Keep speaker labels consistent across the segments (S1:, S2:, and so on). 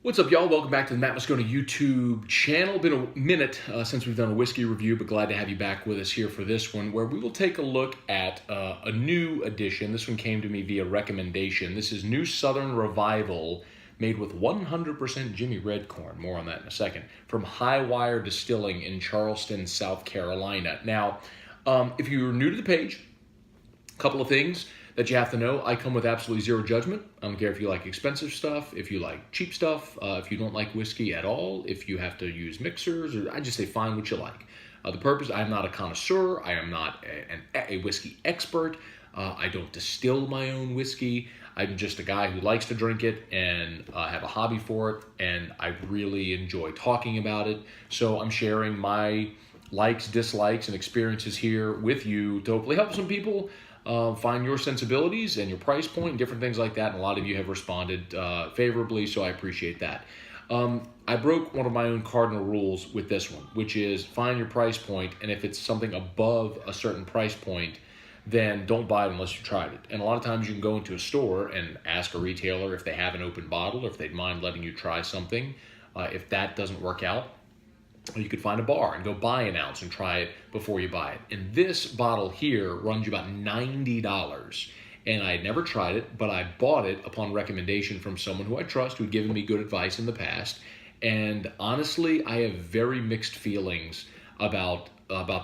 S1: What's up, y'all? Welcome back to the Matt Moscona YouTube channel. Been a minute since we've done a whiskey review, but glad to have you back with us here for this one, where we will take a look at a new edition. This one came to me via recommendation. This is New Southern Revival, made with 100% Jimmy Red corn. More on that in a second. From High Wire Distilling in Charleston, South Carolina. Now, if you're new to the page, a couple of things that you have to know. I come with absolutely zero judgment. I don't care if you like expensive stuff, if you like cheap stuff, if you don't like whiskey at all, if you have to use mixers, or I just say find what you like. The purpose, I'm not a connoisseur. I am not a whiskey expert. I don't distill my own whiskey. I'm just a guy who likes to drink it and have a hobby for it, and I really enjoy talking about it. So I'm sharing my likes, dislikes, and experiences here with you to hopefully help some people find your sensibilities and your price point and different things like that. And a lot of you have responded favorably, so I appreciate that. I broke one of my own cardinal rules with this one, which is find your price point, and if it's something above a certain price point, then don't buy it unless you tried it. And a lot of times you can go into a store and ask a retailer if they have an open bottle or if they'd mind letting you try something. If that doesn't work out, you could find a bar and go buy an ounce and try it before you buy it. And this bottle here runs you about $90. And I had never tried it, but I bought it upon recommendation from someone who I trust, who'd given me good advice in the past. And honestly, I have very mixed feelings about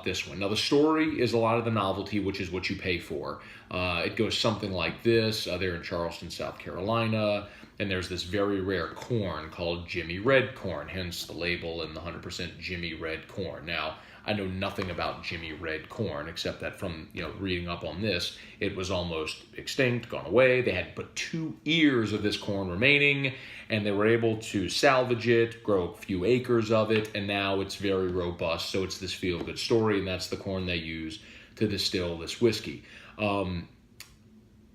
S1: this one. Now, the story is a lot of the novelty, which is what you pay for. It goes something like this. They're in Charleston, South Carolina, and there's this very rare corn called Jimmy Red corn, hence the label and the 100% Jimmy Red corn. Now, I know nothing about Jimmy Red corn, except that from reading up on this, it was almost extinct, gone away. They had but 2 ears of this corn remaining, and they were able to salvage it, grow a few acres of it, and now it's very robust. So it's this feel-good story, and that's the corn they use to distill this whiskey.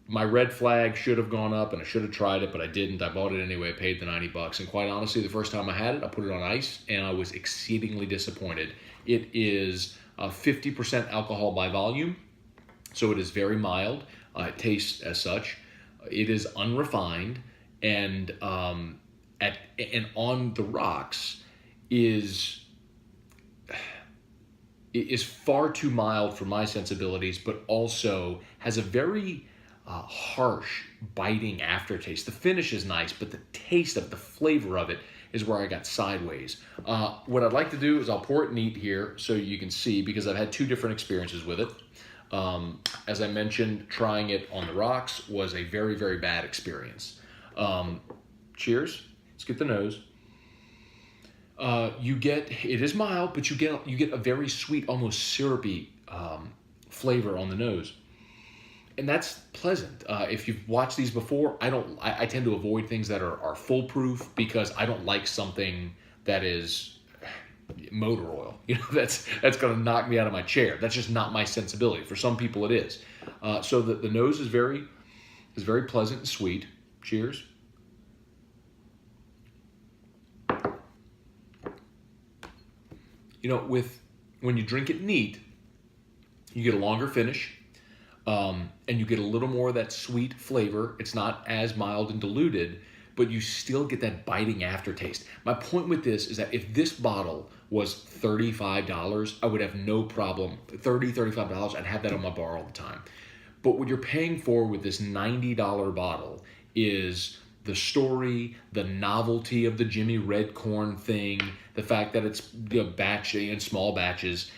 S1: My red flag should have gone up, and I should have tried it, but I didn't. I bought it anyway. I paid the $90, and quite honestly, the first time I had it, I put it on ice, and I was exceedingly disappointed. It is 50% alcohol by volume, so it is very mild. It tastes as such. It is unrefined, and on the rocks is far too mild for my sensibilities, but also has a very harsh, biting aftertaste. The finish is nice, but the taste of the flavor of it is where I got sideways. What I'd like to do is I'll pour it neat here so you can see, because I've had 2 different experiences with it. As I mentioned, trying it on the rocks was a very, very bad experience. Cheers. Let's get the nose. It is mild, but you get a very sweet, almost syrupy flavor on the nose. And that's pleasant. If you've watched these before, I tend to avoid things that are foolproof, because I don't like something that is motor oil. That's going to knock me out of my chair. That's just not my sensibility. For some people it is. So the nose is very pleasant and sweet. Cheers. When you drink it neat, you get a longer finish. And you get a little more of that sweet flavor. It's not as mild and diluted, but you still get that biting aftertaste. My point with this is that if this bottle was $35, I would have no problem. $35, I'd have that on my bar all the time. But what you're paying for with this $90 bottle is the story, the novelty of the Jimmy Red corn thing, the fact that it's batch in small batches,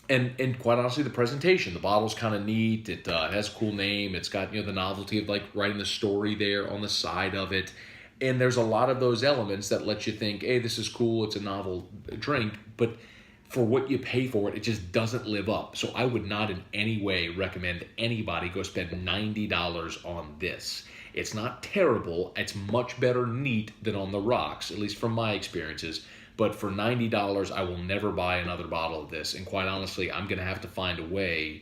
S1: and quite honestly, the presentation. The bottle's kind of neat. It has a cool name. It's got the novelty of like writing the story there on the side of it. And there's a lot of those elements that let you think, hey, this is cool. It's a novel drink. But for what you pay for it, it just doesn't live up. So I would not in any way recommend anybody go spend $90 on this. It's not terrible. It's much better neat than on the rocks, at least from my experiences. But for $90, I will never buy another bottle of this. And quite honestly, I'm going to have to find a way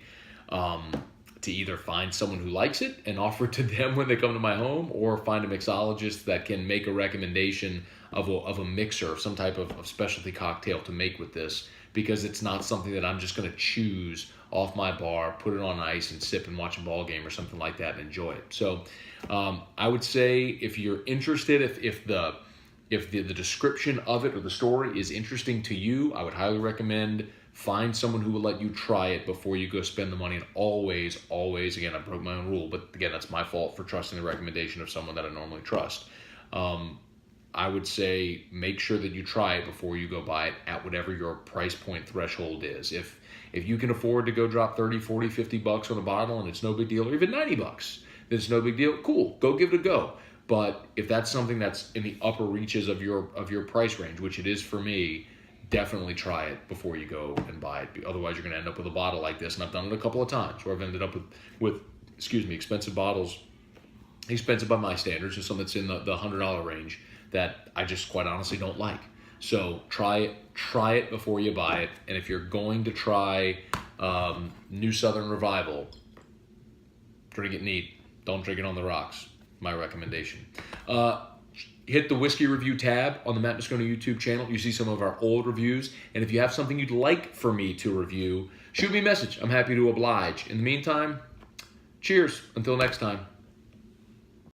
S1: to either find someone who likes it and offer it to them when they come to my home, or find a mixologist that can make a recommendation of a mixer, some type of specialty cocktail to make with this, because it's not something that I'm just going to choose off my bar, put it on ice, and sip and watch a ball game or something like that and enjoy it. So I would say if you're interested, if the description of it or the story is interesting to you, I would highly recommend find someone who will let you try it before you go spend the money. And always, again, I broke my own rule, but again, that's my fault for trusting the recommendation of someone that I normally trust. I would say make sure that you try it before you go buy it at whatever your price point threshold is. If you can afford to go drop 30, 40, 50 bucks on a bottle and it's no big deal, or even 90 bucks, then it's no big deal, cool, go give it a go. But if that's something that's in the upper reaches of your price range, which it is for me, definitely try it before you go and buy it. Otherwise, you're going to end up with a bottle like this. And I've done it a couple of times where I've ended up with expensive bottles, expensive by my standards, or something that's in the $100 range that I just quite honestly don't like. So try it before you buy it. And if you're going to try New Southern Revival, drink it neat. Don't drink it on the rocks. My recommendation. Hit the whiskey review tab on the Matt Moscona YouTube channel. You see some of our old reviews. And if you have something you'd like for me to review, shoot me a message. I'm happy to oblige. In the meantime, cheers. Until next time.